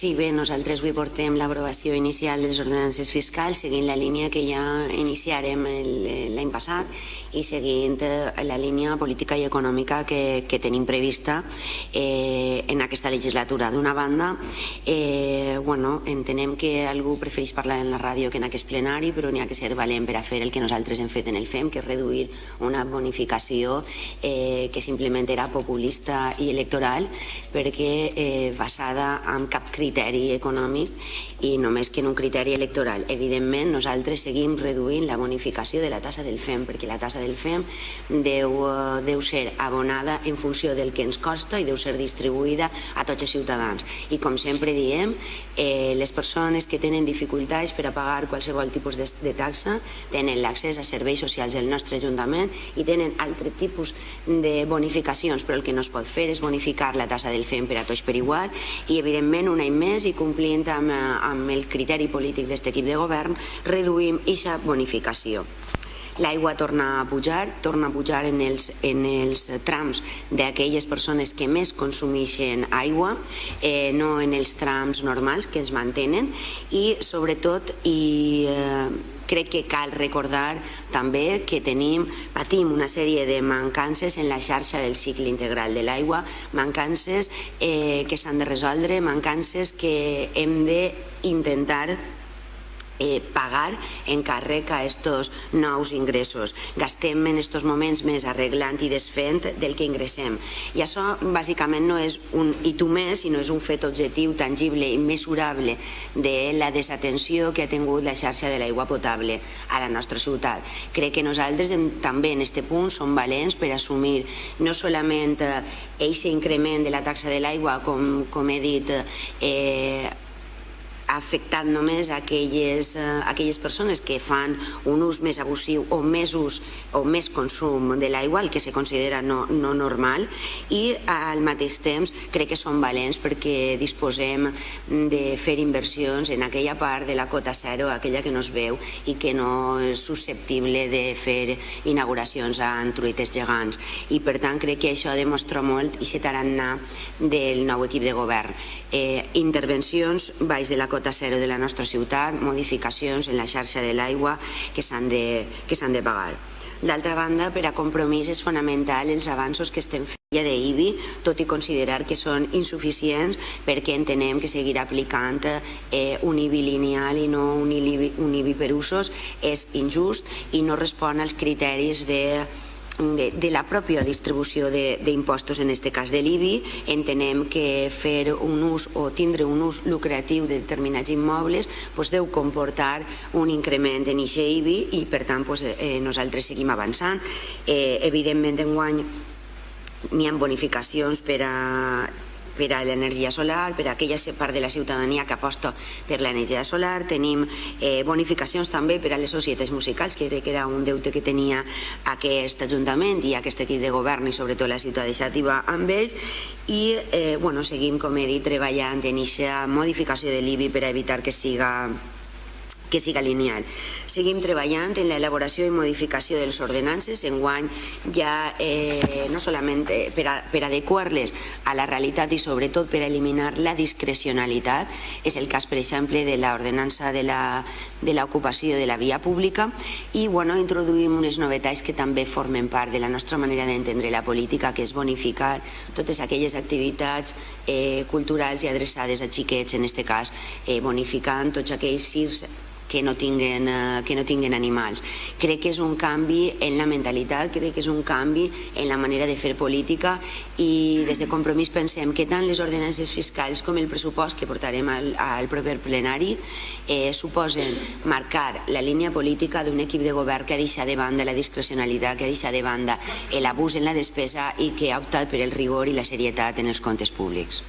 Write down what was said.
Sí, bé, nosaltres avui portem l'aprovació inicial de les ordenances fiscals seguint la línia que ja iniciarem l'any passat i seguint la línia política i econòmica que tenim prevista en aquesta legislatura. D'una banda, entenem que algú prefereix parlar en la ràdio que en aquest plenari, però n'hi ha que ser valent per a fer el que nosaltres hem fet en el FEM, que és reduir una bonificació que simplement era populista i electoral, perquè basada en cap criteri econòmic i només que en un criteri electoral. Evidentment, nosaltres seguim reduint la bonificació de la tassa del FEM, perquè la tassa del FEM deu ser abonada en funció del que ens costa i deu ser distribuïda a tots els ciutadans. I com sempre diem, les persones que tenen dificultats per a pagar qualsevol tipus de taxa tenen l'accés a serveis socials del nostre Ajuntament i tenen altre tipus de bonificacions, però el que no es pot fer és bonificar la tassa del FEM per a tots per igual i, evidentment, un any més i complint amb el criteri polític d'aquest equip de govern, reduïm aquesta bonificació. L'aigua torna a pujar en els trams d'aquelles persones que més consumeixen aigua, no en els trams normals que es mantenen i, sobretot, crec que cal recordar també que patim una sèrie de mancances en la xarxa del cicle integral de l'aigua, mancances que s'han de resoldre, mancances que hem d'intentar pagar en càrrec a aquests nous ingressos. Gastem en aquests moments més arreglant i desfent del que ingressem. I això bàsicament no és un i tu més, sinó és un fet objectiu, tangible i mesurable de la desatenció que ha tingut la xarxa de l'aigua potable a la nostra ciutat. Crec que nosaltres també en aquest punt som valents per assumir no solament aquest increment de la taxa de l'aigua, com he dit, afectant només aquelles persones que fan un ús més abusiu o més consum de l'aigua, el que se considera no normal, i al mateix temps crec que són valents perquè disposem de fer inversions en aquella part de la cota zero, aquella que no es veu i que no és susceptible de fer inauguracions en truites gegants. I per tant crec que això demostra molt i se tarannà del nou equip de govern. Intervencions baix de la cota zero de la nostra ciutat, modificacions en la xarxa de l'aigua que s'han de pagar. D'altra banda, per a Compromís és fonamental els avanços que estem fent d'IBI, tot i considerar que són insuficients perquè entenem que seguir aplicant un IBI lineal i no un IBI per usos és injust i no respon als criteris de la pròpia distribució d'impostos, en aquest cas de l'IBI. Entenem que fer un ús o tindre un ús lucratiu de determinats immobles deu comportar un increment en aquest IBI i per tant nosaltres seguim avançant. Evidentment enguany n'hi ha bonificacions per a l'energia solar, per a aquella part de la ciutadania que aposta per l'energia solar. Tenim bonificacions també per a les societats musicals, que crec que era un deute que tenia aquest Ajuntament i aquest equip de govern i sobretot la ciutat iniciativa amb ells. I seguim, com he dit, treballant en aquesta modificació de l'IBI per a evitar que siga lineal. Seguim treballant en l'elaboració i modificació de les ordenances, enguany ja no solament per adequar-les a la realitat i sobretot per eliminar la discrecionalitat. És el cas, per exemple, de l'ordenança de l'ocupació de la via pública i introduïm unes novetats que també formen part de la nostra manera d'entendre la política, que és bonificar totes aquelles activitats culturals i adreçades a xiquets, en aquest cas bonificant tots aquells circs que no tinguen animals. Crec que és un canvi en la mentalitat, crec que és un canvi en la manera de fer política i des de Compromís pensem que tant les ordenances fiscals com el pressupost que portarem al proper plenari suposen marcar la línia política d'un equip de govern que ha deixat de banda la discrecionalitat, que ha deixat de banda l'abús en la despesa i que ha optat per el rigor i la serietat en els comptes públics.